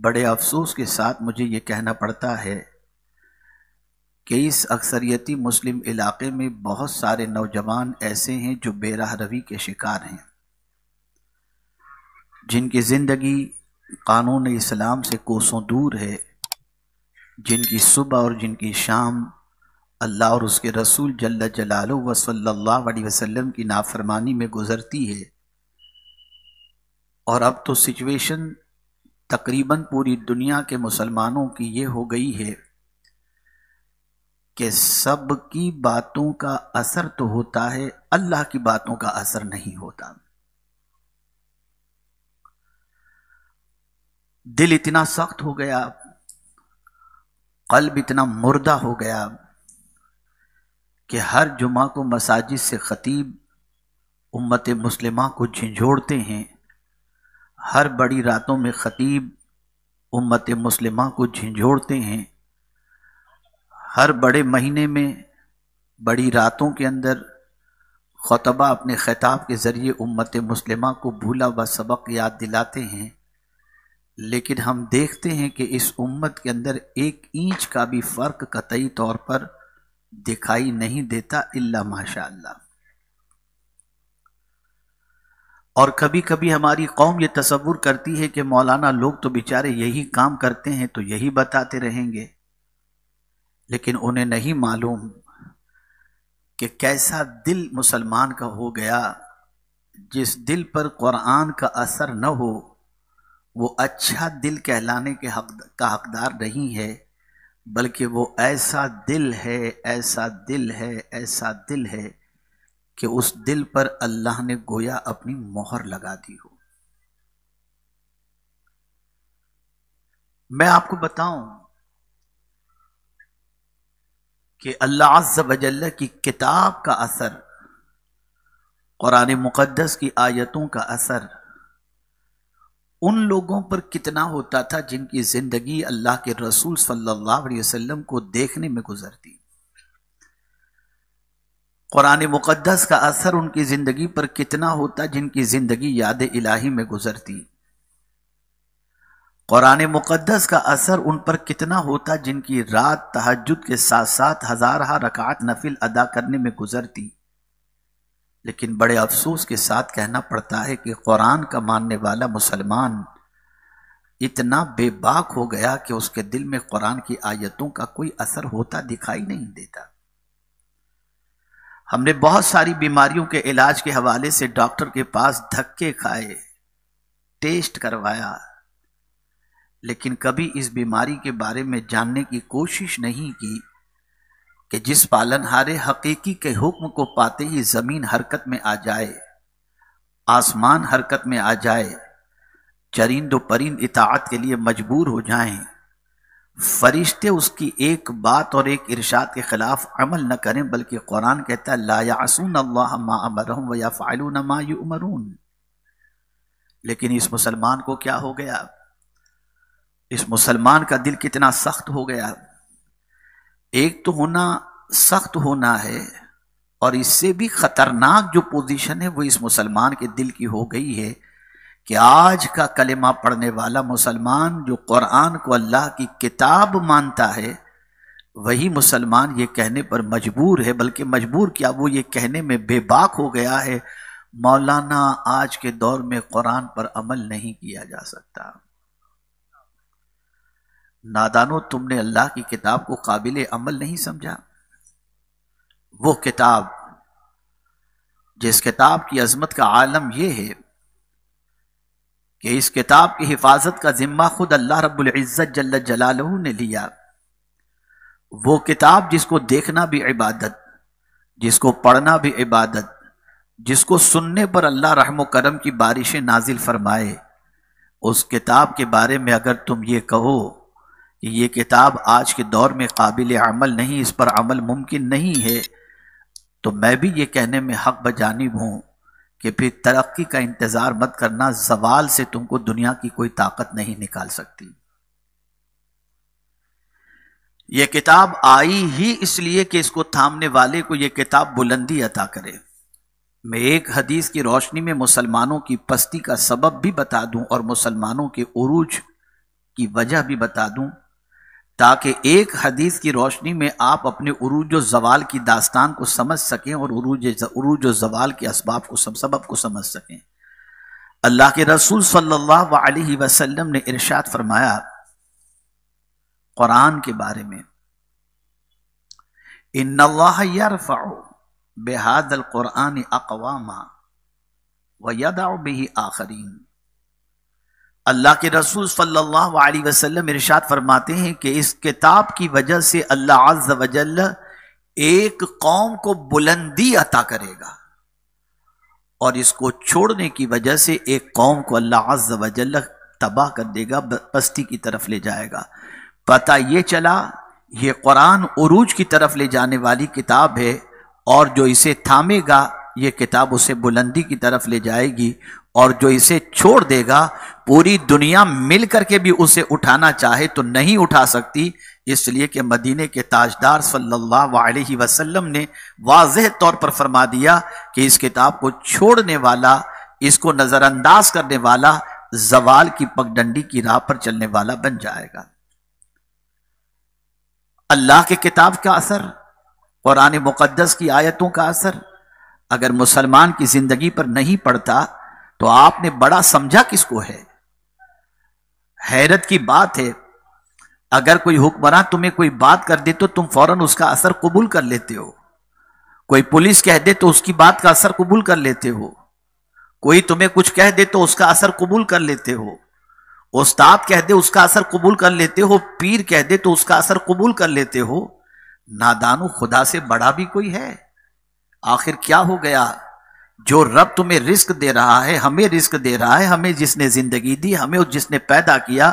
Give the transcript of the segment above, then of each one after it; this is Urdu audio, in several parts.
بڑے افسوس کے ساتھ مجھے یہ کہنا پڑتا ہے کہ اس اکثریتی مسلم علاقے میں بہت سارے نوجوان ایسے ہیں جو بے راہ روی کے شکار ہیں، جن کی زندگی قانون اسلام سے کوسوں دور ہے، جن کی صبح اور جن کی شام اللہ اور اس کے رسول جل جلالہ و صلی اللہ علیہ وسلم کی نافرمانی میں گزرتی ہے۔ اور اب تو سچویشن تقریباً پوری دنیا کے مسلمانوں کی یہ ہو گئی ہے کہ سب کی باتوں کا اثر تو ہوتا ہے، اللہ کی باتوں کا اثر نہیں ہوتا۔ دل اتنا سخت ہو گیا، قلب اتنا مردہ ہو گیا کہ ہر جمعہ کو مساجد سے خطیب امت مسلمہ کو جھنجھوڑتے ہیں، ہر بڑی راتوں میں خطیب امت مسلمہ کو جھنجھوڑتے ہیں، ہر بڑے مہینے میں بڑی راتوں کے اندر خطبہ اپنے خطاب کے ذریعے امت مسلمہ کو بھولا ہوا سبق یاد دلاتے ہیں، لیکن ہم دیکھتے ہیں کہ اس امت کے اندر ایک اینچ کا بھی فرق قطعی طور پر دکھائی نہیں دیتا الا ماشاء اللہ۔ اور کبھی کبھی ہماری قوم یہ تصور کرتی ہے کہ مولانا لوگ تو بیچارے یہی کام کرتے ہیں تو یہی بتاتے رہیں گے، لیکن انہیں نہیں معلوم کہ کیسا دل مسلمان کا ہو گیا۔ جس دل پر قرآن کا اثر نہ ہو وہ اچھا دل کہلانے کے کا حقدار نہیں ہے، بلکہ وہ ایسا دل ہے، ایسا دل ہے، ایسا دل ہے کہ اس دل پر اللہ نے گویا اپنی مہر لگا دی ہو۔ میں آپ کو بتاؤں کہ اللہ عز و جل کی کتاب کا اثر، قرآن مقدس کی آیتوں کا اثر ان لوگوں پر کتنا ہوتا تھا جن کی زندگی اللہ کے رسول صلی اللہ علیہ وسلم کو دیکھنے میں گزرتی۔ قرآن مقدس کا اثر ان کی زندگی پر کتنا ہوتا جن کی زندگی یاد الہی میں گزرتی۔ قرآن مقدس کا اثر ان پر کتنا ہوتا جن کی رات تہجد کے ساتھ ساتھ ہزارہ رکعت نفل ادا کرنے میں گزرتی۔ لیکن بڑے افسوس کے ساتھ کہنا پڑتا ہے کہ قرآن کا ماننے والا مسلمان اتنا بے باک ہو گیا کہ اس کے دل میں قرآن کی آیتوں کا کوئی اثر ہوتا دکھائی نہیں دیتا۔ ہم نے بہت ساری بیماریوں کے علاج کے حوالے سے ڈاکٹر کے پاس دھکے کھائے، ٹیسٹ کروایا، لیکن کبھی اس بیماری کے بارے میں جاننے کی کوشش نہیں کی کہ جس پالنہار حقیقی کے حکم کو پاتے ہی زمین حرکت میں آ جائے، آسمان حرکت میں آ جائے، چرند و پرند اطاعت کے لیے مجبور ہو جائیں، فرشتے اس کی ایک بات اور ایک ارشاد کے خلاف عمل نہ کریں، بلکہ قرآن کہتا ہے لا یعصون اللہ ما امرہم ویفعلون ما یؤمرون۔ لیکن اس مسلمان کو کیا ہو گیا؟ اس مسلمان کا دل کتنا سخت ہو گیا۔ ایک تو ہونا سخت ہونا ہے، اور اس سے بھی خطرناک جو پوزیشن ہے وہ اس مسلمان کے دل کی ہو گئی ہے کہ آج کا کلمہ پڑھنے والا مسلمان جو قرآن کو اللہ کی کتاب مانتا ہے، وہی مسلمان یہ کہنے پر مجبور ہے، بلکہ مجبور کیا، وہ یہ کہنے میں بے باک ہو گیا ہے مولانا آج کے دور میں قرآن پر عمل نہیں کیا جا سکتا۔ نادانو، تم نے اللہ کی کتاب کو قابل عمل نہیں سمجھا۔ وہ کتاب جس کتاب کی عظمت کا عالم یہ ہے کہ اس کتاب کی حفاظت کا ذمہ خود اللہ رب العزت جل جلالہ نے لیا، وہ کتاب جس کو دیکھنا بھی عبادت، جس کو پڑھنا بھی عبادت، جس کو سننے پر اللہ رحم و کرم کی بارشیں نازل فرمائے، اس کتاب کے بارے میں اگر تم یہ کہو کہ یہ کتاب آج کے دور میں قابل عمل نہیں، اس پر عمل ممکن نہیں ہے، تو میں بھی یہ کہنے میں حق بجانب ہوں کہ پھر ترقی کا انتظار مت کرنا، زوال سے تم کو دنیا کی کوئی طاقت نہیں نکال سکتی۔ یہ کتاب آئی ہی اس لیے کہ اس کو تھامنے والے کو یہ کتاب بلندی عطا کرے۔ میں ایک حدیث کی روشنی میں مسلمانوں کی پستی کا سبب بھی بتا دوں اور مسلمانوں کے عروج کی وجہ بھی بتا دوں تاکہ ایک حدیث کی روشنی میں آپ اپنے عروج و زوال کی داستان کو سمجھ سکیں اور عروج و زوال کے سبب کو سمجھ سکیں۔ اللہ کے رسول صلی اللہ علیہ وسلم نے ارشاد فرمایا قرآن کے بارے میں، ان اللہ یرفع بہذا القرآن اقواما ویدع بہ آخرین۔ اللہ کے رسول صلی اللہ علیہ وسلم ارشاد فرماتے ہیں کہ اس کتاب کی وجہ سے اللہ عز و جل ایک قوم کو بلندی عطا کرے گا، اور اس کو چھوڑنے کی وجہ سے ایک قوم کو اللہ عز و جل تباہ کر دے گا، پستی کی طرف لے جائے گا۔ پتہ یہ چلا یہ قرآن عروج کی طرف لے جانے والی کتاب ہے، اور جو اسے تھامے گا یہ کتاب اسے بلندی کی طرف لے جائے گی، اور جو اسے چھوڑ دے گا پوری دنیا مل کر کے بھی اسے اٹھانا چاہے تو نہیں اٹھا سکتی، اس لیے کہ مدینے کے تاجدار صلی اللہ علیہ وسلم نے واضح طور پر فرما دیا کہ اس کتاب کو چھوڑنے والا، اس کو نظر انداز کرنے والا زوال کی پگڈنڈی کی راہ پر چلنے والا بن جائے گا۔ اللہ کے کتاب کا اثر، قرآن مقدس کی آیتوں کا اثر اگر مسلمان کی زندگی پر نہیں پڑتا تو آپ نے بڑا سمجھا کس کو ہے؟ حیرت کی بات ہے، اگر کوئی حکمراں تمہیں کوئی بات کر دے تو تم فوراً اس کا اثر قبول کر لیتے ہو، کوئی پولیس کہہ دے تو اس کی بات کا اثر قبول کر لیتے ہو، کوئی تمہیں کچھ کہہ دے تو اس کا اثر قبول کر لیتے ہو، استاد کہہ دے اس کا اثر قبول کر لیتے ہو، پیر کہہ دے تو اس کا اثر قبول کر لیتے ہو۔ نادانو، خدا سے بڑا بھی کوئی ہے؟ آخر کیا ہو گیا؟ جو رب تمہیں رزق دے رہا ہے، ہمیں رزق دے رہا ہے، ہمیں جس نے زندگی دی، ہمیں جس نے پیدا کیا،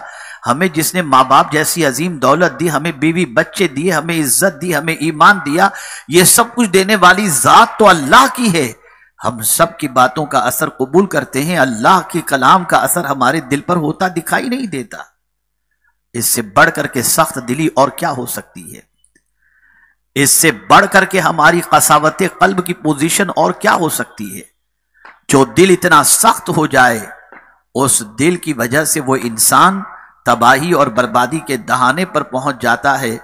ہمیں جس نے ماں باپ جیسی عظیم دولت دی، ہمیں بیوی بچے دیے، ہمیں عزت دی، ہمیں ایمان دیا، یہ سب کچھ دینے والی ذات تو اللہ کی ہے۔ ہم سب کی باتوں کا اثر قبول کرتے ہیں، اللہ کے کلام کا اثر ہمارے دل پر ہوتا دکھائی نہیں دیتا۔ اس سے بڑھ کر کے سخت دلی اور کیا ہو سکتی ہے؟ اس سے بڑھ کر کے ہماری قساوت قلب کی پوزیشن اور کیا ہو سکتی ہے؟ جو دل اتنا سخت ہو جائے، اس دل کی وجہ سے وہ انسان تباہی اور بربادی کے دہانے پر پہنچ جاتا ہے،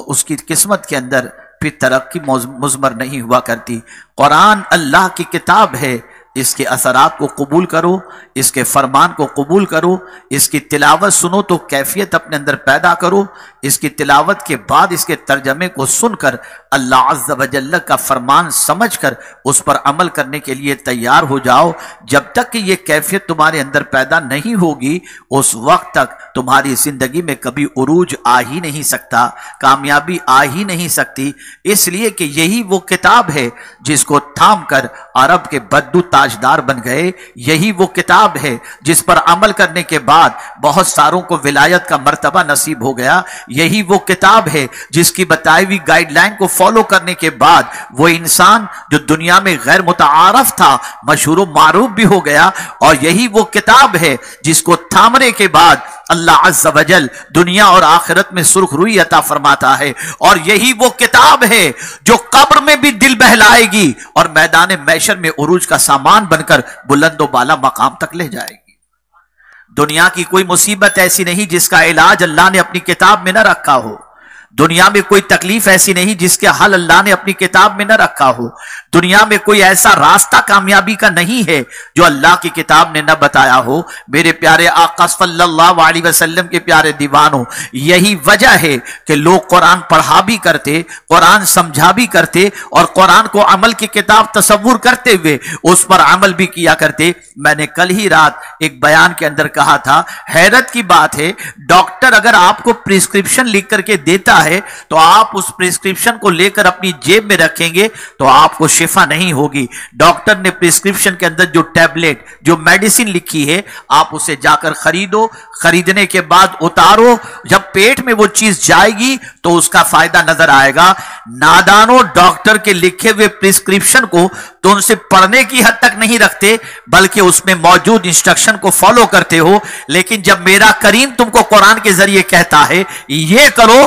اس کی قسمت کے اندر پھر ترقی مضمر نہیں ہوا کرتی۔ قرآن اللہ کی کتاب ہے، اس کے اثرات کو قبول کرو، اس کے فرمان کو قبول کرو، اس کی تلاوت سنو تو کیفیت اپنے اندر پیدا کرو، اس کی تلاوت کے بعد اس کے ترجمے کو سن کر اللہ عز و جل کا فرمان سمجھ کر اس پر عمل کرنے کے لیے تیار ہو جاؤ۔ جب تک کہ یہ کیفیت تمہارے اندر پیدا نہیں ہوگی، اس وقت تک تمہاری زندگی میں کبھی عروج آ ہی نہیں سکتا، کامیابی آ ہی نہیں سکتی، اس لیے کہ یہی وہ کتاب ہے جس کو تھام کر عرب کے بدو تاجدار بن گئے، یہی وہ کتاب ہے جس پر عمل کرنے کے بعد بہت ساروں کو ولایت کا مرتبہ نصیب ہو گیا، یہی وہ کتاب ہے جس کی بتائی ہوئی گائیڈ لائن کو فالو کرنے کے بعد وہ انسان جو دنیا میں غیر متعارف تھا مشہور و معروف بھی ہو گیا، اور یہی وہ کتاب ہے جس کو تھامنے کے بعد اللہ عز و جل دنیا اور آخرت میں سرخ روئی عطا فرماتا ہے، اور یہی وہ کتاب ہے جو قبر میں بھی دل بہلائے گی اور میدان محشر میں عروج کا سامان بن کر بلند و بالا مقام تک لے جائے گی۔ دنیا کی کوئی مصیبت ایسی نہیں جس کا علاج اللہ نے اپنی کتاب میں نہ رکھا ہو، دنیا میں کوئی تکلیف ایسی نہیں جس کے حل اللہ نے اپنی کتاب میں نہ رکھا ہو، دنیا میں کوئی ایسا راستہ کامیابی کا نہیں ہے جو اللہ کی کتاب نے نہ بتایا ہو۔ میرے پیارے آقا صلی اللہ علیہ وسلم کے پیارے دیوانوں، یہی وجہ ہے کہ لوگ قرآن پڑھا بھی کرتے، قرآن سمجھا بھی کرتے، اور قرآن کو عمل کی کتاب تصور کرتے ہوئے اس پر عمل بھی کیا کرتے۔ میں نے کل ہی رات ایک بیان کے اندر کہا تھا، حیرت کی بات ہے، ڈاکٹر اگر آپ کو پرسکرپشن لکھ کر کے دیتا ہے تو آپ اس پرسکرپشن کو لے کر اپنی جیب میں رکھیں گے تو آپ کو شفا نہیں ہوگی۔ ڈاکٹر نے پرسکرپشن کے اندر جو ٹیبلٹ، جو میڈیسن لکھی ہے، آپ اسے جا کر خریدو، خریدنے کے بعد اتارو، جب پیٹ میں وہ چیز جائے گی تو اس کا فائدہ نظر آئے گا۔ نادانو، ڈاکٹر کے لکھے ہوئے پرسکرپشن کو تو ان سے پڑھنے کی حد تک نہیں رکھتے بلکہ اس میں موجود انسٹرکشن کو فالو کرتے ہو، لیکن جب میرا کریم تم کو قرآن کے ذریعے کہتا ہے یہ کرو،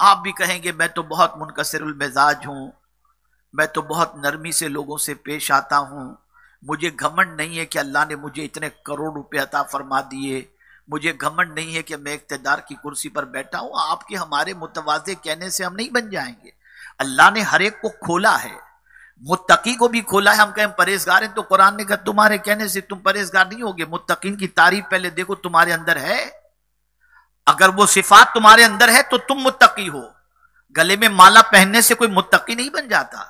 آپ بھی کہیں گے میں تو بہت منکسر المزاج ہوں، میں تو بہت نرمی سے لوگوں سے پیش آتا ہوں، مجھے گھمنڈ نہیں ہے کہ اللہ نے مجھے اتنے کروڑ روپے عطا فرما دیے، مجھے گھمنڈ نہیں ہے کہ میں اقتدار کی کرسی پر بیٹھا ہوں۔ آپ کے ہمارے متواضع کہنے سے ہم نہیں بن جائیں گے۔ اللہ نے ہر ایک کو کھولا ہے، متقی کو بھی کھولا ہے۔ ہم کہیں پرہیزگار ہیں تو قرآن نے کہا تمہارے کہنے سے تم پرہیزگار نہیں ہوگے، متقین کی تعریف پہلے دیکھو تمہارے اندر ہے۔ اگر وہ صفات تمہارے اندر ہے تو تم متقی ہو۔ گلے میں مالا پہننے سے کوئی متقی نہیں بن جاتا،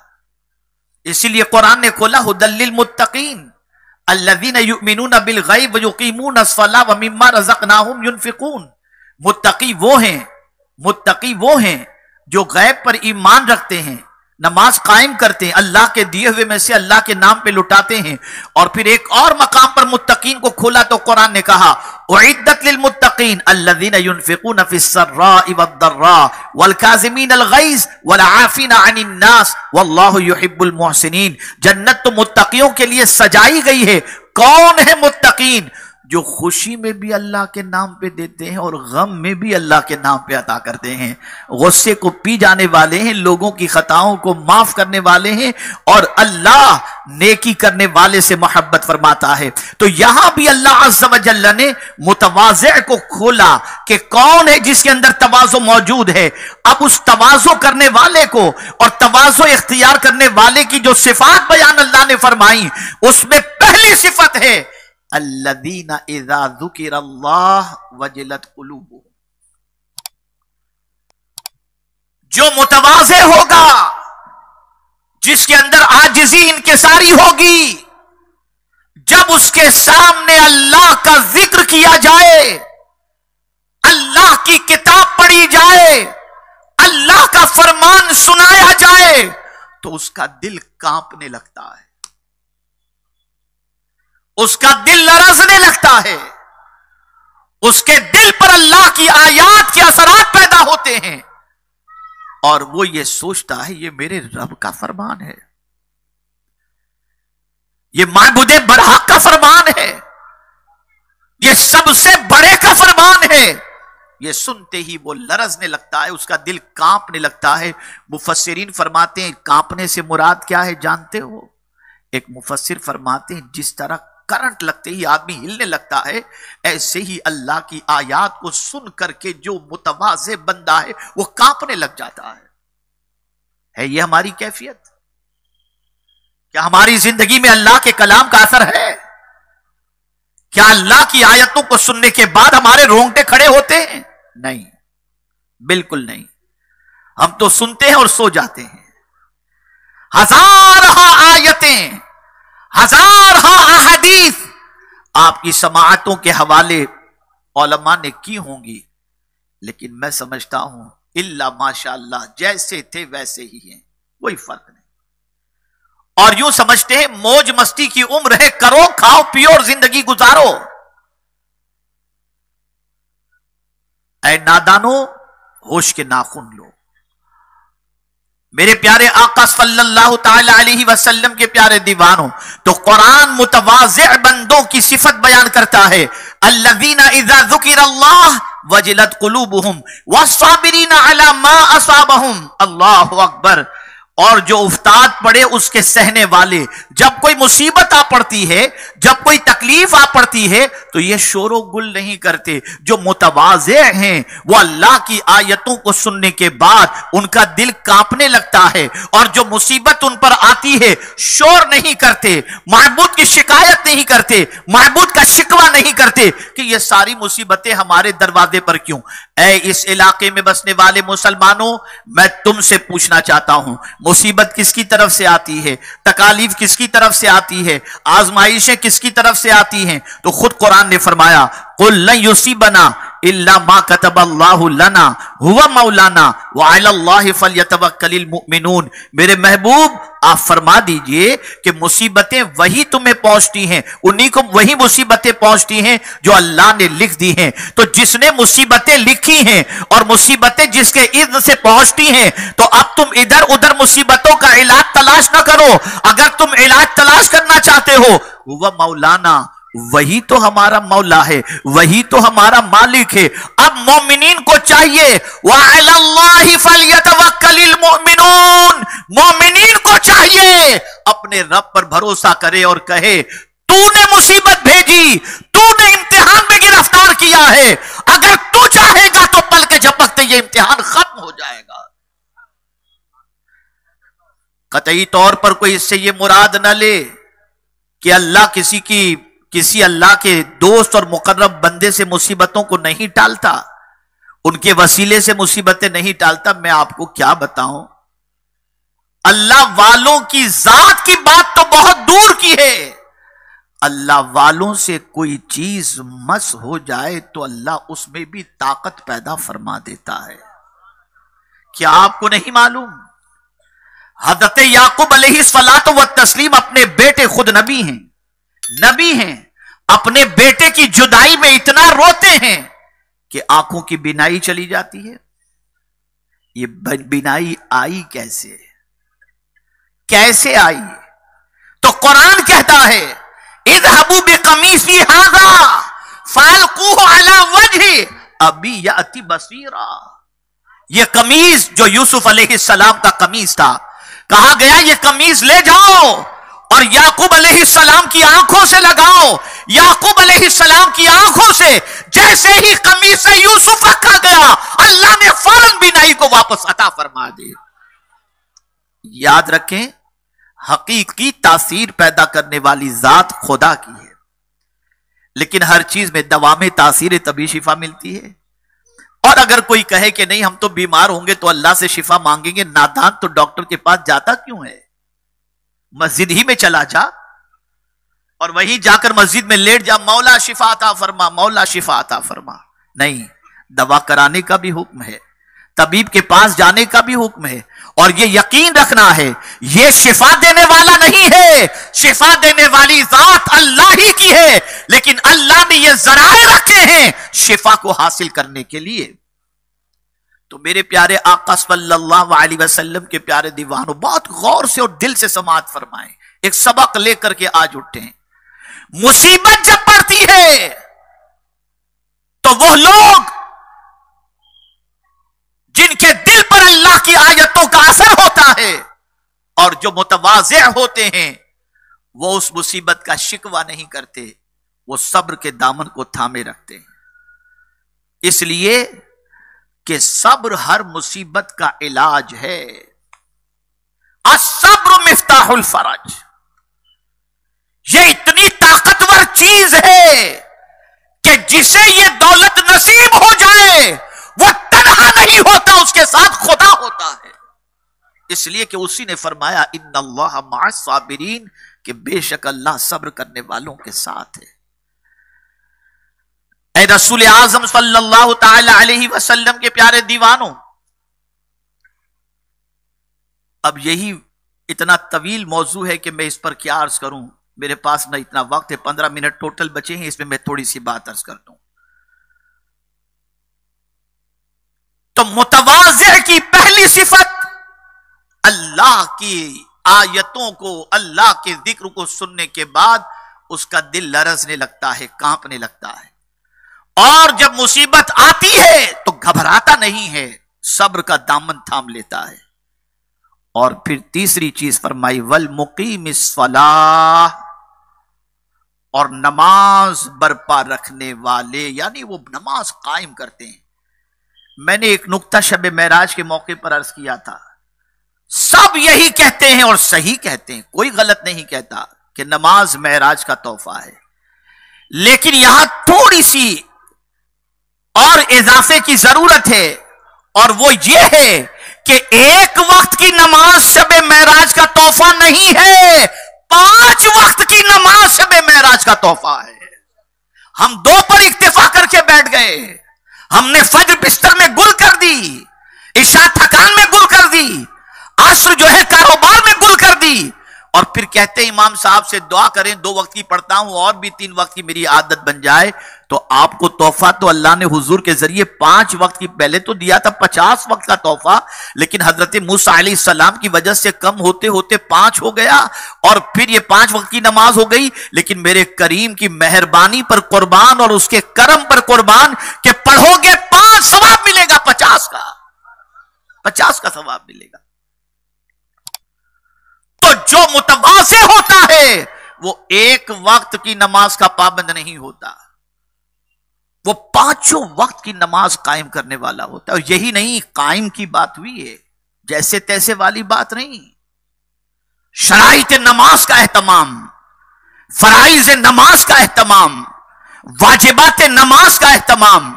اسی لیے قرآن نے کھولا ھدی للمتقین الذین یؤمنون بالغیب ویقیمون الصلاۃ ومما رزقناہم ینفقون۔ متقی وہ ہیں جو غیب پر ایمان رکھتے ہیں، نماز قائم کرتے ہیں، اللہ کے دیے ہوئے میں سے اللہ کے نام پہ لٹاتے ہیں۔ اور پھر ایک اور مقام پر متقین کو کھولا تو قرآن نے کہا اعدت للمتقین الذین ينفقون فی السراء والضراء والکاظمین الغیظ والعافین عن الناس واللہ یحب المحسنین۔ جنت تو متقیوں کے لیے سجائی گئی ہے۔ کون ہے متقین؟ جو خوشی میں بھی اللہ کے نام پہ دیتے ہیں اور غم میں بھی اللہ کے نام پہ عطا کرتے ہیں، غصے کو پی جانے والے ہیں، لوگوں کی خطاؤں کو معاف کرنے والے ہیں، اور اللہ نیکی کرنے والے سے محبت فرماتا ہے۔ تو یہاں بھی اللہ عز و جل نے متواضع کو کھولا کہ کون ہے جس کے اندر تواضع موجود ہے۔ اب اس تواضع کرنے والے کو اور تواضع اختیار کرنے والے کی جو صفات بیان اللہ نے فرمائی، اس میں پہلی صفت ہے الذین اذا ذکر اللہ وجلت قلوبہم۔ جو متواضع ہوگا، جس کے اندر عاجزی انکساری ہوگی، جب اس کے سامنے اللہ کا ذکر کیا جائے، اللہ کی کتاب پڑھی جائے، اللہ کا فرمان سنایا جائے، تو اس کا دل کانپنے لگتا ہے، اس کا دل لرزنے لگتا ہے، اس کے دل پر اللہ کی آیات کے اثرات پیدا ہوتے ہیں، اور وہ یہ سوچتا ہے یہ میرے رب کا فرمان ہے، یہ معبود برحق کا فرمان ہے، یہ سب سے بڑے کا فرمان ہے۔ یہ سنتے ہی وہ لرزنے لگتا ہے، اس کا دل کانپنے لگتا ہے۔ مفسرین فرماتے ہیں کانپنے سے مراد کیا ہے جانتے ہو؟ ایک مفسر فرماتے ہیں جس طرح کرنٹ لگتے ہی آدمی ہلنے لگتا ہے، ایسے ہی اللہ کی آیات کو سن کر کے جو متواضع بندہ ہے وہ کانپنے لگ جاتا ہے یہ ہماری کیفیت؟ کیا ہماری زندگی میں اللہ کے کلام کا اثر ہے؟ کیا اللہ کی آیتوں کو سننے کے بعد ہمارے رونگٹے کھڑے ہوتے ہیں؟ نہیں، بالکل نہیں۔ ہم تو سنتے ہیں اور سو جاتے ہیں۔ ہزارہ آیتیں، ہزارہ احادیث آپ کی سماعتوں کے حوالے علماء نے کی ہوں گی، لیکن میں سمجھتا ہوں الا ماشاء اللہ جیسے تھے ویسے ہی ہیں، کوئی فرق نہیں۔ اور یوں سمجھتے ہیں موج مستی کی عمر ہے، کرو کھاؤ پیو اور زندگی گزارو۔ اے نادانو، ہوش کے ناخن لو۔ میرے پیارے آقا صلی اللہ تعالی علیہ وسلم کے پیارے دیوانوں، تو قرآن متواضع بندوں کی صفت بیان کرتا ہے الذین اذا ذکر اللہ وجلت قلوبہم والصابرین علی ما اصابہم۔ اللہ اکبر۔ اور جو افتاد پڑے اس کے سہنے والے، جب کوئی مصیبت آ پڑتی ہے، جب کوئی تکلیف آ پڑتی ہے تو یہ شور و گل نہیں کرتے۔ جو متواضع ہیں وہ اللہ کی آیتوں کو سننے کے بعد ان کا دل کانپنے لگتا ہے، اور جو مصیبت ان پر آتی ہے شور نہیں کرتے، معبود کی شکایت نہیں کرتے، معبود کا شکوہ نہیں کرتے کہ یہ ساری مصیبتیں ہمارے دروازے پر کیوں۔ اے اس علاقے میں بسنے والے مسلمانوں، میں تم سے پوچھنا چاہتا ہوں مصیبت کس کی طرف سے آتی ہے؟ تکالیف کس کی طرف سے آتی ہے؟ آزمائشیں کس کی طرف سے آتی ہیں؟ تو خود قرآن نے فرمایا قُلْ لَن يُصِيبَنَا إِلَّا مَا كَتَبَ اللَّهُ لَنَا هُوَ مَوْلَانَا وَعَلَى اللَّهِ فَلْيَتَوَكَّلِ الْمُؤْمِنُونَ۔ میرے محبوب آپ فرما دیجئے کہ مصیبتیں وہی تمہیں پہنچتی ہیں، انہی کو وہی مصیبتیں پہنچتی ہیں جو اللہ نے لکھ دی ہیں۔ تو جس نے مصیبتیں لکھی ہیں اور مصیبتیں جس کے اذن سے پہنچتی ہیں، تو اب تم ادھر ادھر مصیبتوں کا علاج تلاش نہ کرو۔ اگر تم علاج تلاش کرنا چاہتے ہو وہ مولانا، وہی تو ہمارا مولا ہے، وہی تو ہمارا مالک ہے۔ اب مومنین کو چاہیے وَعَلَى اللَّهِ فَلْيَتَوَكَّلِ الْمُؤْمِنُونَ، مومنین کو چاہیے اپنے رب پر بھروسہ کرے اور کہے تو نے مصیبت بھیجی، تو نے امتحان میں گرفتار کیا ہے، اگر تو چاہے گا تو پل کے جھپکتے یہ امتحان ختم ہو جائے گا۔ قطعی طور پر کوئی اس سے یہ مراد نہ لے کہ اللہ کسی اللہ کے دوست اور مقرب بندے سے مصیبتوں کو نہیں ٹالتا، ان کے وسیلے سے مصیبتیں نہیں ٹالتا۔ میں آپ کو کیا بتاؤں، اللہ والوں کی ذات کی بات تو بہت دور کی ہے، اللہ والوں سے کوئی چیز مس ہو جائے تو اللہ اس میں بھی طاقت پیدا فرما دیتا ہے۔ کیا آپ کو نہیں معلوم حضرت یعقوب علیہ الصلوۃ والتسلیم اپنے بیٹے، خود نبی ہیں، اپنے بیٹے کی جدائی میں اتنا روتے ہیں کہ آنکھوں کی بینائی چلی جاتی ہے۔ یہ بینائی آئی کیسے آئی؟ تو قرآن کہتا ہے اذهبوا بقمیصی ھذا فالقوه علی وجہ ابی یأتی بصیرا۔ یہ قمیص جو یوسف علیہ السلام کا قمیص تھا، کہا گیا یہ قمیص لے جاؤ اور یعقوب علیہ السلام کی آنکھوں سے لگاؤ۔ یعقوب علیہ السلام کی آنکھوں سے جیسے ہی قمیص یوسف رکھا گیا، اللہ نے فوراً بینائی کو واپس عطا فرما دی۔ یاد رکھیں، حقیقی تاثیر پیدا کرنے والی ذات خدا کی ہے، لیکن ہر چیز میں دوام تاثیر تبھی شفا ملتی ہے۔ اور اگر کوئی کہے کہ نہیں ہم تو بیمار ہوں گے تو اللہ سے شفا مانگیں گے، نادان تو ڈاکٹر کے پاس جاتا کیوں ہے؟ مسجد ہی میں چلا جا اور وہیں جا کر مسجد میں لیٹ جا، مولا شفا عطا فرما، مولا شفا عطا فرما۔ نہیں، دوا کرانے کا بھی حکم ہے، طبیب کے پاس جانے کا بھی حکم ہے، اور یہ یقین رکھنا ہے یہ شفا دینے والا نہیں ہے، شفا دینے والی ذات اللہ ہی کی ہے، لیکن اللہ نے یہ ذرائع رکھے ہیں شفا کو حاصل کرنے کے لیے۔ تو میرے پیارے آقا صلی اللہ علیہ وسلم کے پیارے دیوانوں، بہت غور سے اور دل سے سماعت فرمائیں، ایک سبق لے کر کے آج اٹھیں۔ مصیبت جب پڑتی ہے تو وہ لوگ جن کے دل پر اللہ کی آیتوں کا اثر ہوتا ہے اور جو متواضع ہوتے ہیں، وہ اس مصیبت کا شکوہ نہیں کرتے، وہ صبر کے دامن کو تھامے رکھتے ہیں، اس لیے کہ صبر ہر مصیبت کا علاج ہے۔ الصبر مفتاح الفرج، یہ اتنی طاقتور چیز ہے کہ جسے یہ دولت نصیب ہو جائے وہ تنہا نہیں ہوتا، اس کے ساتھ خدا ہوتا ہے، اس لیے کہ اسی نے فرمایا ان اللہ مع الصابرین، کہ بے شک اللہ صبر کرنے والوں کے ساتھ ہے۔ اے رسول اعظم صلی اللہ تعالی علیہ وسلم کے پیارے دیوانوں، اب یہی اتنا طویل موضوع ہے کہ میں اس پر کیا عرض کروں، میرے پاس نہ اتنا وقت ہے، 15 منٹ ٹوٹل بچے ہیں، اس میں تھوڑی سی بات عرض کر دوں۔ تو متواضع کی پہلی صفت، اللہ کی آیتوں کو، اللہ کے ذکر کو سننے کے بعد اس کا دل لرزنے لگتا ہے، کانپنے لگتا ہے، اور جب مصیبت آتی ہے تو گھبراتا نہیں ہے، صبر کا دامن تھام لیتا ہے۔ اور پھر تیسری چیز فرمائی والمقیم الصلاۃ، اور نماز برپا رکھنے والے، یعنی وہ نماز قائم کرتے ہیں۔ میں نے ایک نکتہ شب معراج کے موقع پر عرض کیا تھا، سب یہی کہتے ہیں اور صحیح کہتے ہیں، کوئی غلط نہیں کہتا کہ نماز معراج کا تحفہ ہے، لیکن یہاں تھوڑی سی اور اضافے کی ضرورت ہے، اور وہ یہ ہے کہ ایک وقت کی نماز شب معراج کا تحفہ نہیں ہے، 5 وقت کی نماز شب معراج کا تحفہ ہے۔ ہم 2 پر اکتفا کر کے بیٹھ گئے، ہم نے فجر بستر میں گل کر دی، عشاء تھکان میں گل کر دی، عصر جو ہے کاروبار میں گل کر دی، اور پھر کہتے امام صاحب سے دعا کریں 2 وقت کی پڑھتا ہوں اور بھی 3 وقت کی میری عادت بن جائے. تو آپ کو تحفہ تو اللہ نے حضور کے ذریعے 5 وقت کی پہلے تو دیا تھا 50 وقت کا تحفہ, لیکن حضرت موسیٰ علیہ السلام کی وجہ سے کم ہوتے ہوتے 5 ہو گیا اور پھر یہ 5 وقت کی نماز ہو گئی. لیکن میرے کریم کی مہربانی پر قربان اور اس کے کرم پر قربان کہ پڑھو گے 5 ثواب ملے گا 50 کا ثواب ملے گا. تو جو متواضع ہوتا ہے وہ 1 وقت کی نماز کا پابند نہیں ہوتا, وہ 5 وقت کی نماز قائم کرنے والا ہوتا ہے. اور یہی نہیں, قائم کی بات ہوئی ہے, جیسے تیسے والی بات نہیں. شرائط نماز کا اہتمام, فرائض نماز کا اہتمام, واجبات نماز کا اہتمام,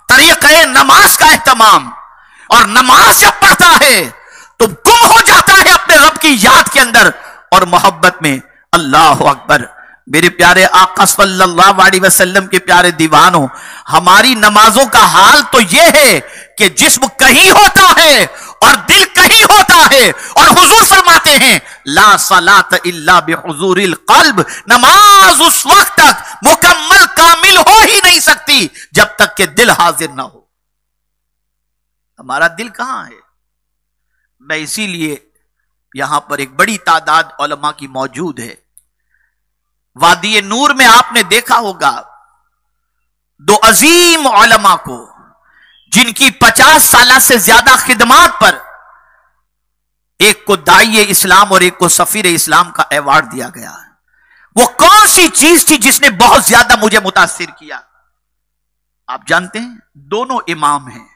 طریقہ نماز کا اہتمام. اور نماز جب پڑھتا ہے تو گم ہو جاتا ہے اپنے رب کی یاد کے اندر اور محبت میں. اللہ اکبر. میرے پیارے آقا صلی اللہ علیہ وسلم کے پیارے دیوانوں, ہماری نمازوں کا حال تو یہ ہے کہ جسم کہیں ہوتا ہے اور دل کہیں ہوتا ہے, اور حضور فرماتے ہیں لا صلاۃ الا بحضور القلب, نماز اس وقت تک مکمل کامل ہو ہی نہیں سکتی جب تک کہ دل حاضر نہ ہو. ہمارا دل کہاں ہے؟ میں اسی لیے یہاں پر ایک بڑی تعداد علماء کی موجود ہے. وادی نور میں آپ نے دیکھا ہوگا 2 عظیم علماء کو جن کی 50 سالہ سے زیادہ خدمات پر ایک کو داعی اسلام اور ایک کو سفیر اسلام کا ایوارڈ دیا گیا. وہ کون سی چیز تھی جس نے بہت زیادہ مجھے متاثر کیا؟ آپ جانتے ہیں, دونوں امام ہیں.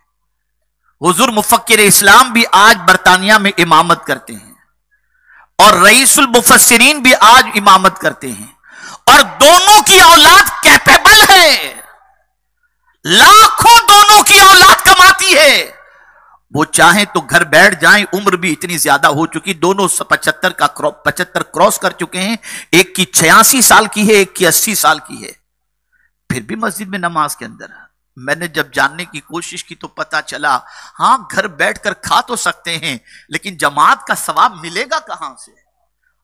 حضور مفکر اسلام بھی آج برطانیہ میں امامت کرتے ہیں اور رئیس المفسرین بھی آج امامت کرتے ہیں, اور دونوں کی اولاد کیپیبل ہے, لاکھوں دونوں کی اولاد کماتی ہے. وہ چاہیں تو گھر بیٹھ جائیں, عمر بھی اتنی زیادہ ہو چکی, دونوں 75 کراس کر چکے ہیں. ایک کی 86 سال کی ہے, ایک کی 80 سال کی ہے, پھر بھی مسجد میں نماز کے اندر. میں نے جب جاننے کی کوشش کی تو پتا چلا ہاں گھر بیٹھ کر کھا تو سکتے ہیں لیکن جماعت کا ثواب ملے گا کہاں سے؟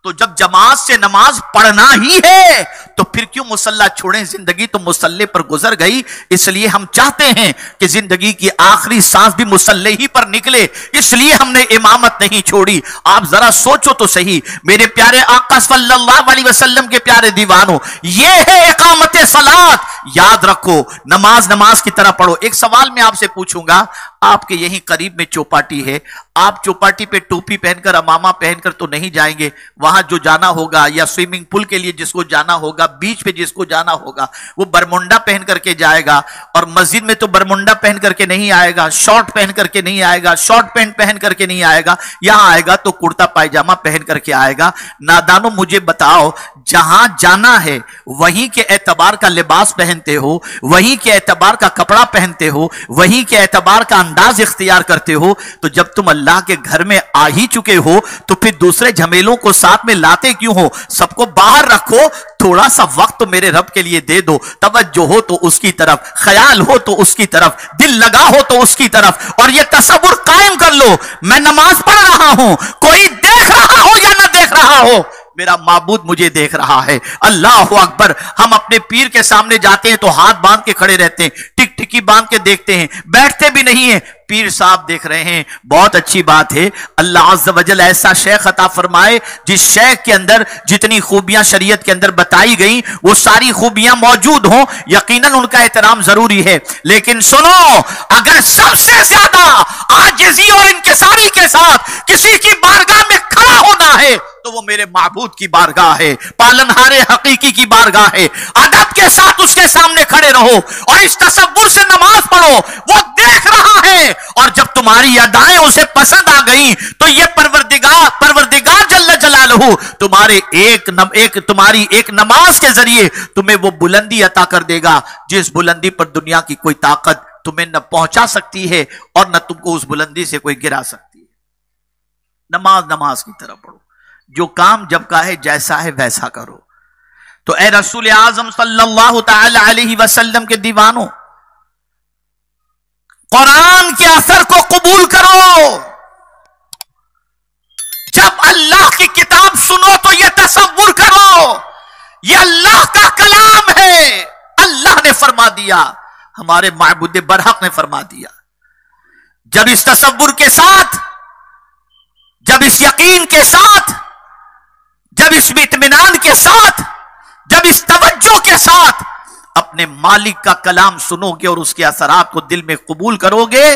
تو جب جماعت سے نماز پڑھنا ہی ہے تو پھر کیوں مصلی چھوڑیں؟ زندگی تو مصلی پر گزر گئی, اس لیے ہم چاہتے ہیں کہ زندگی کی آخری سانس بھی مصلی ہی پر نکلے, اس لیے ہم نے امامت نہیں چھوڑی. آپ ذرا سوچو تو صحیح میرے پیارے آقا صلی اللہ علیہ وسلم کے پیارے دیوانوں, یہ ہے اقامت صلاۃ. یاد رکھو, نماز کی طرح پڑھو. ایک سوال میں آپ سے پوچھوں گا, آپ کے یہیں قریب میں چوپاٹی ہے, آپ چوپاٹی پہ ٹوپی پہن کر امامہ پہن کر تو نہیں جائیں گے, وہاں جو جانا ہوگا یا سوئمنگ پول کے لیے جس کو جانا ہوگا, بیچ پہ جس کو جانا ہوگا وہ برمنڈا پہن کر کے جائے گا, اور مسجد میں تو برمنڈا پہن کر کے نہیں آئے گا, شارٹ پہن کر کے نہیں آئے گا, شارٹ پینٹ پہن کر کے نہیں آئے گا, یہاں آئے گا تو کرتا پائجامہ پہن کر کے آئے گا. نادانوں مجھے بتاؤ, جہاں جانا ہے وہیں کے اعتبار کا لباس پہنتے ہو, وہیں کے اعتبار کا کپڑا پہنتے ہو, وہیں کے اعتبار کا انداز اختیار کرتے ہو, تو جب تم اللہ کے گھر میں آ ہی چکے ہو تو پھر دوسرے جھمیلوں کو ساتھ میں لاتے کیوں ہو؟ سب کو باہر رکھو, تھوڑا سا وقت تو میرے رب کے لیے دے دو, توجہ ہو تو اس کی طرف, خیال ہو تو اس کی طرف, دل لگا ہو تو اس کی طرف, اور یہ تصور قائم کر لو میں نماز پڑھ رہا ہوں, کوئی دیکھ رہا ہو یا نہ دیکھ رہا ہو, میرا معبود مجھے دیکھ رہا ہے. اللہ اکبر. ہم اپنے پیر کے سامنے جاتے ہیں تو ہاتھ باندھ کے کھڑے رہتے ہیں, ٹک ٹکی باندھ کے دیکھتے ہیں, بیٹھتے بھی نہیں ہیں. پیر صاحب دیکھ رہے ہیں, بہت اچھی بات ہے. اللہ عز و جل ایسا شیخ عطا فرمائے جس شیخ کے اندر جتنی خوبیاں شریعت کے اندر بتائی گئیں وہ ساری خوبیاں موجود ہوں, یقیناً ان کا احترام ضروری ہے. لیکن سنو, اگر سب سے زیادہ عاجزی اور انکساری کے ساتھ کسی کی بارگاہ میں کھڑا ہونا ہے تو وہ میرے معبود کی بارگاہ ہے, پالنہار حقیقی کی بارگاہ ہے. ادب کے ساتھ اس کے سامنے کھڑے رہو اور اس تصور سے نماز پڑھو, وہ دیکھ رہا ہے, اور جب تمہاری ادائیں اسے پسند آ گئیں تو یہ پروردگار جل جلالہ تمہاری ایک نماز کے ذریعے تمہیں وہ بلندی عطا کر دے گا جس بلندی پر دنیا کی کوئی طاقت تمہیں نہ پہنچا سکتی ہے اور نہ تم کو اس بلندی سے کوئی گرا سکتی ہے. نماز کی طرح پڑھو, جو کام جب کا ہے جیسا ہے ویسا کرو. تو اے رسول اعظم صلی اللہ تعالی علیہ وسلم کے دیوانوں, قرآن کے اثر کو قبول کرو. جب اللہ کی کتاب سنو تو یہ دیا, ہمارے معبود برحق نے فرما دیا. جب اس تصور کے ساتھ, جب اس یقین کے ساتھ, جب اس اطمینان کے ساتھ, جب اس توجہ کے ساتھ اپنے مالک کا کلام سنو گے اور اس کے اثرات کو دل میں قبول کرو گے,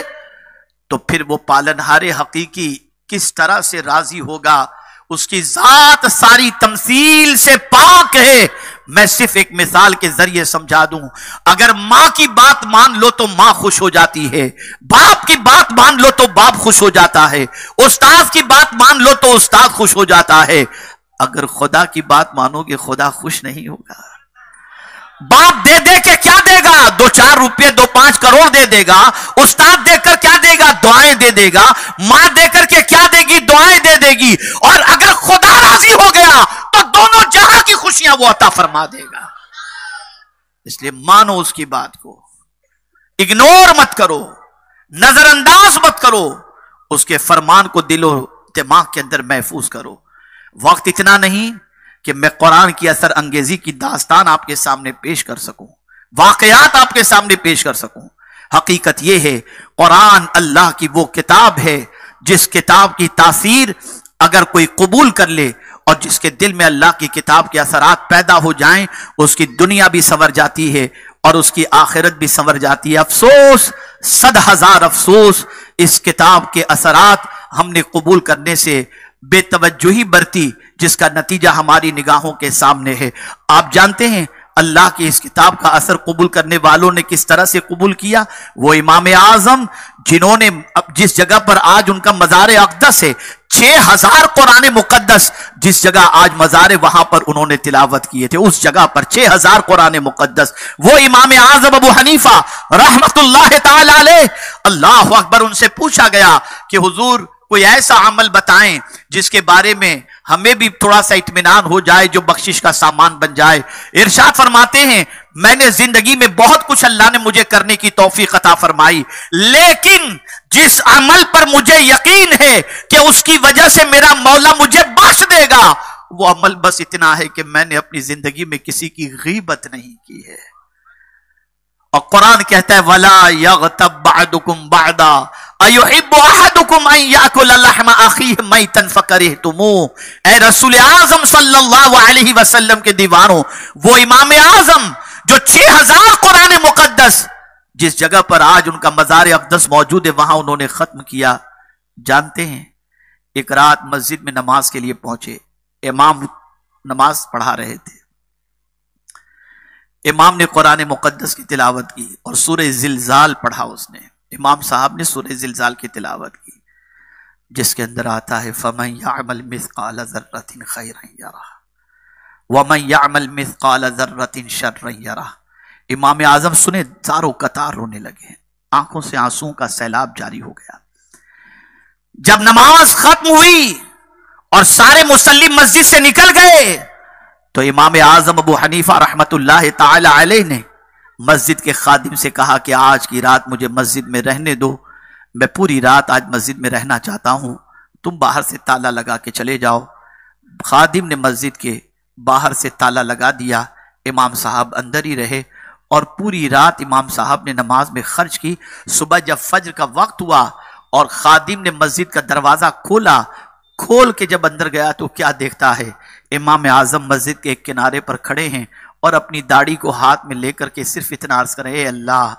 تو پھر وہ پالنہار حقیقی کس طرح سے راضی ہوگا. اس کی ذات ساری تمثیل سے پاک ہے. میں صرف ایک مثال کے ذریعے سمجھا دوں. اگر ماں کی بات مان لو تو ماں خوش ہو جاتی ہے, باپ کی بات مان لو تو باپ خوش ہو جاتا ہے, استاد کی بات مان لو تو استاد خوش ہو جاتا ہے. اگر خدا کی بات مانو گے خدا خوش نہیں ہوگا. باپ دے دے کے کیا دے گا؟ 2-4 روپے 2-5 کروڑ دے دے گا. استاد دے کر کیا دے گا؟ دعائیں دے دے گا. ماں دے کر کے کیا دے گی؟ دعائیں دے دے گی. اور اگر خدا راضی ہو گیا تو دونوں جہاں کی خوشیاں وہ عطا فرما دے گا. اس لیے مانو اس کی بات کو, اگنور مت کرو, نظر انداز مت کرو, اس کے فرمان کو دل و دماغ کے اندر محفوظ کرو. وقت اتنا نہیں کہ میں قرآن کی اثر انگیزی کی داستان آپ کے سامنے پیش کر سکوں, واقعات آپ کے سامنے پیش کر سکوں. حقیقت یہ ہے قرآن اللہ کی وہ کتاب ہے جس کتاب کی تاثیر اگر کوئی قبول کر لے اور جس کے دل میں اللہ کی کتاب کے اثرات پیدا ہو جائیں, اس کی دنیا بھی سنور جاتی ہے اور اس کی آخرت بھی سنور جاتی ہے. افسوس, 100,000 افسوس, اس کتاب کے اثرات ہم نے قبول کرنے سے بے توجہی برتی, جس کا نتیجہ ہماری نگاہوں کے سامنے ہے. آپ جانتے ہیں اللہ کی اس کتاب کا اثر قبول کرنے والوں نے کس طرح سے قبول کیا؟ وہ امام اعظم جنہوں نے جس جگہ پر آج ان کا مزار اقدس ہے, 6,000 قرآن مقدس جس جگہ آج مزار وہاں پر انہوں نے تلاوت کیے تھے, اس جگہ پر 6,000 قرآن مقدس. وہ امام اعظم ابو حنیفہ رحمت اللہ تعالی علیہ, اللہ اکبر, ان سے پوچھا گیا کہ حضور کوئی ایسا عمل بتائیں جس کے بارے میں ہمیں بھی تھوڑا سا اطمینان ہو جائے, جو بخشش کا سامان بن جائے. ارشاد فرماتے ہیں میں نے زندگی میں بہت کچھ اللہ نے مجھے کرنے کی توفیق عطا فرمائی, لیکن جس عمل پر مجھے یقین ہے کہ اس کی وجہ سے میرا مولا مجھے بخش دے گا, وہ عمل بس اتنا ہے کہ میں نے اپنی زندگی میں کسی کی غیبت نہیں کی ہے. اور قرآن کہتا ہے وَلَا يَغْتَبْ بَعْدُكُمْ بَعْدًا اَيُحِبُّ أَحَدُكُمْ أَن يَأْكُلَ لَحْمَ أَخِيهِ مَيْتًا فَكَرِهْتُمُوهُ. اے رسول اعظم صلی اللہ علیہ وسلم کے دیوانوں, وہ امام اعظم جو 6,000 قرآن مقدس جس جگہ پر آج ان کا مزار اقدس موجود ہے وہاں انہوں نے ختم کیا. جانتے ہیں ایک رات مسجد میں نماز کے لیے پہنچے, امام نماز پڑھا رہے تھے, امام نے قرآن مقدس کی تلاوت کی اور سورہ زلزال پڑھا. اس نے امام صاحب نے سورہ زلزال کی تلاوت کی جس کے اندر آتا ہے فَمَن يَعْمَلْ مِثْقَالَ ذَرَّةٍ خَيْرًا يَرَهُ وَمَن يَعْمَلْ مِثْقَالَ ذَرَّةٍ شَرًّا يَرَهُ. امام اعظم سنے زارو قطار رونے لگے, آنکھوں سے آنسوں کا سیلاب جاری ہو گیا. جب نماز ختم ہوئی اور سارے مصلی مسجد سے نکل گئے تو امام اعظم ابو حنیفہ رحمت اللہ تعالی علیہ نے مسجد کے خادم سے کہا کہ آج کی رات مجھے مسجد میں رہنے دو, میں پوری رات آج مسجد میں رہنا چاہتا ہوں, تم باہر سے تالا لگا کے چلے جاؤ. خادم نے مسجد کے باہر سے تالا لگا دیا, امام صاحب اندر ہی رہے اور پوری رات امام صاحب نے نماز میں خرچ کی. صبح جب فجر کا وقت ہوا اور خادم نے مسجد کا دروازہ کھولا, کھول کے جب اندر گیا تو کیا دیکھتا ہے, امام اعظم مسجد کے ایک کنارے پر کھڑے ہیں اور اپنی داڑھی کو ہاتھ میں لے کر کے صرف اتنا عرض کرے اے اللہ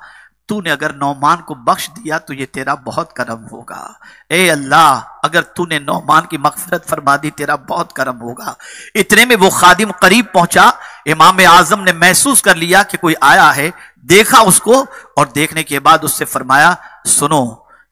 تو نے اگر نعمان کو بخش دیا تو یہ تیرا بہت کرم ہوگا, اے اللہ اگر تو نے نعمان کی مغفرت فرما دی تیرا بہت کرم ہوگا. اتنے میں وہ خادم قریب پہنچا, امام اعظم نے محسوس کر لیا کہ کوئی آیا ہے, دیکھا اس کو اور دیکھنے کے بعد اس سے فرمایا سنو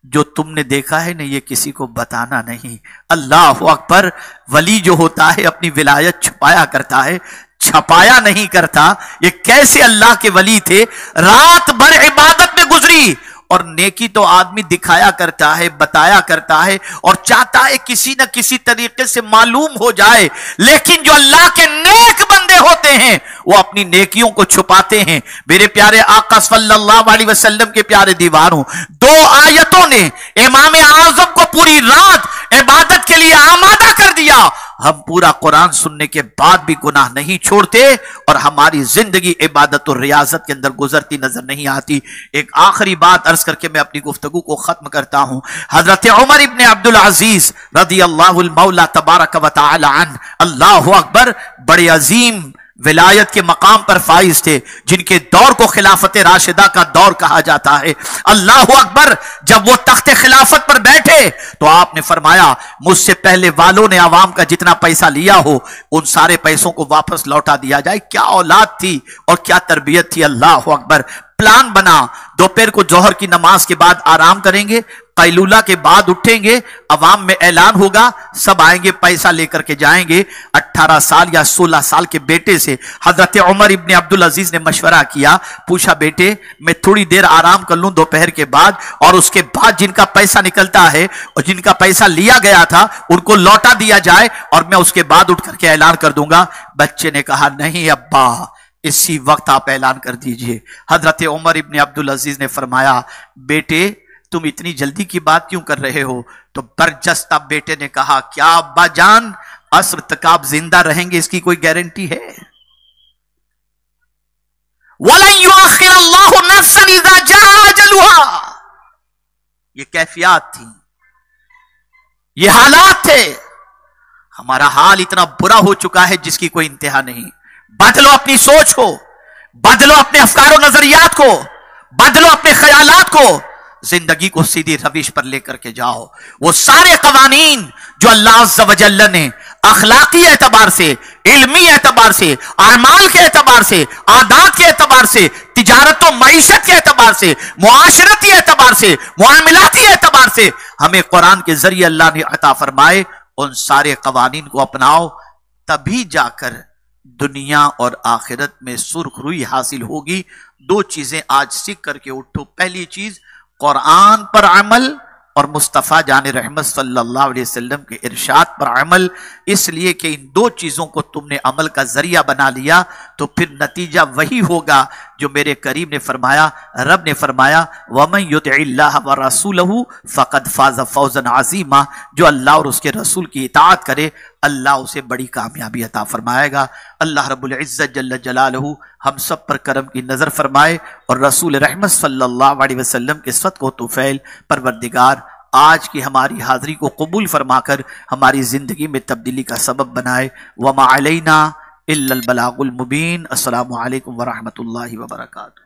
جو تم نے دیکھا ہے نا یہ کسی کو بتانا نہیں. اللہ اکبر, ولی جو ہوتا ہے اپنی ولایت چھپایا کرتا ہے, چھپایا نہیں کرتا. یہ کیسے اللہ کے ولی تھے, رات بھر عبادت میں گزری اور نیکی تو آدمی دکھایا کرتا ہے, بتایا کرتا ہے اور چاہتا ہے کسی نہ کسی طریقے سے معلوم ہو جائے, لیکن جو اللہ کے نیک بندے ہوتے ہیں وہ اپنی نیکیوں کو چھپاتے ہیں. میرے پیارے آقا صلی اللہ علیہ وسلم کے پیارے دیوانوں, 2 آیتوں نے امام اعظم کو پوری رات عبادت کے لیے آمادہ کر دیا. ہم پورا قرآن سننے کے بعد بھی گناہ نہیں چھوڑتے اور ہماری زندگی عبادت و ریاضت کے اندر گزرتی نظر نہیں آتی. ایک آخری بات عرض کر کے میں اپنی گفتگو کو ختم کرتا ہوں. حضرت عمر ابن عبدالعزیز رضی اللہ المولا تبارک و تعالی عنہ، اللہ اکبر، بڑے عظیم ولایت کے مقام پر فائز تھے، جن کے دور کو خلافت راشدہ کا دور کہا جاتا ہے. اللہ اکبر، جب وہ تخت خلافت پر بیٹھے تو آپ نے فرمایا مجھ سے پہلے والوں نے عوام کا جتنا پیسہ لیا ہو ان سارے پیسوں کو واپس لوٹا دیا جائے. کیا اولاد تھی اور کیا تربیت تھی. اللہ اکبر. پلان بنا، دوپہر کو ظہر کی نماز کے بعد آرام کریں گے، قیلولہ کے بعد اٹھیں گے، عوام میں اعلان ہوگا، سب آئیں گے، پیسہ لے کر کے جائیں گے. 18 سال یا 16 سال کے بیٹے سے حضرت عمر ابن عبدالعزیز نے مشورہ کیا، پوچھا بیٹے میں تھوڑی دیر آرام کر لوں دوپہر کے بعد، اور اس کے بعد جن کا پیسہ نکلتا ہے اور جن کا پیسہ لیا گیا تھا ان کو لوٹا دیا جائے اور میں اس کے بعد اٹھ کر کے اعلان کر دوں گا. بچے نے کہا نہیں ابا، اسی وقت آپ اعلان کر دیجئے. حضرت عمر ابن عبدالعزیز نے فرمایا بیٹے تم اتنی جلدی کی بات کیوں کر رہے ہو؟ تو برجستہ بیٹے نے کہا کیا ابا جان عصر تک آپ زندہ رہیں گے اس کی کوئی گارنٹی ہے؟ وَلَن يُؤَخِّرَ اللَّهُ نَفْسًا إِذَا جَاءَ أَجَلُهَا. یہ کیفیات تھی، یہ حالات تھے. ہمارا حال اتنا برا ہو چکا ہے جس کی کوئی انتہا نہیں. بدلو اپنی سوچ کو، بدلو اپنے افکار و نظریات کو، بدلو اپنے خیالات کو، زندگی کو سیدھی روش پر لے کر کے جاؤ. وہ سارے قوانین جو اللہ عز و جل نے اخلاقی اعتبار سے، علمی اعتبار سے، اعمال کے اعتبار سے، عادات کے اعتبار سے، تجارت و معیشت کے اعتبار سے، معاشرتی اعتبار سے، معاملاتی اعتبار سے ہمیں قرآن کے ذریعے اللہ نے عطا فرمائے، ان سارے قوانین کو اپناؤ، تبھی جا کر دنیا اور آخرت میں سرخ روئی حاصل ہوگی. 2 چیزیں آج سیکھ کر کے اٹھو. پہلی چیز قرآن پر عمل اور مصطفیٰ جان رحمت صلی اللہ علیہ وسلم کے ارشاد پر عمل. اس لیے کہ ان 2 چیزوں کو تم نے عمل کا ذریعہ بنا لیا تو پھر نتیجہ وہی ہوگا جو میرے کریم نے فرمایا، رب نے فرمایا وَمَن يُطِعِ اللَّهَ وَرَسُولَهُ فَقَدْ فَازَ فَوْزًا عَظِيمًا. جو اللہ اور اس کے رسول کی اطاعت کرے اللہ اسے بڑی کامیابی عطا فرمائے گا. اللہ رب العزت جل جلالہ ہم سب پر کرم کی نظر فرمائے اور رسول رحمت صلی اللہ علیہ وسلم کے صدق و طفیل پروردگار آج کی ہماری حاضری کو قبول فرما کر ہماری زندگی میں تبدیلی کا سبب بنائے. وما علینا الا البلاغ المبین. السلام علیکم ورحمۃ اللہ وبرکاتہ.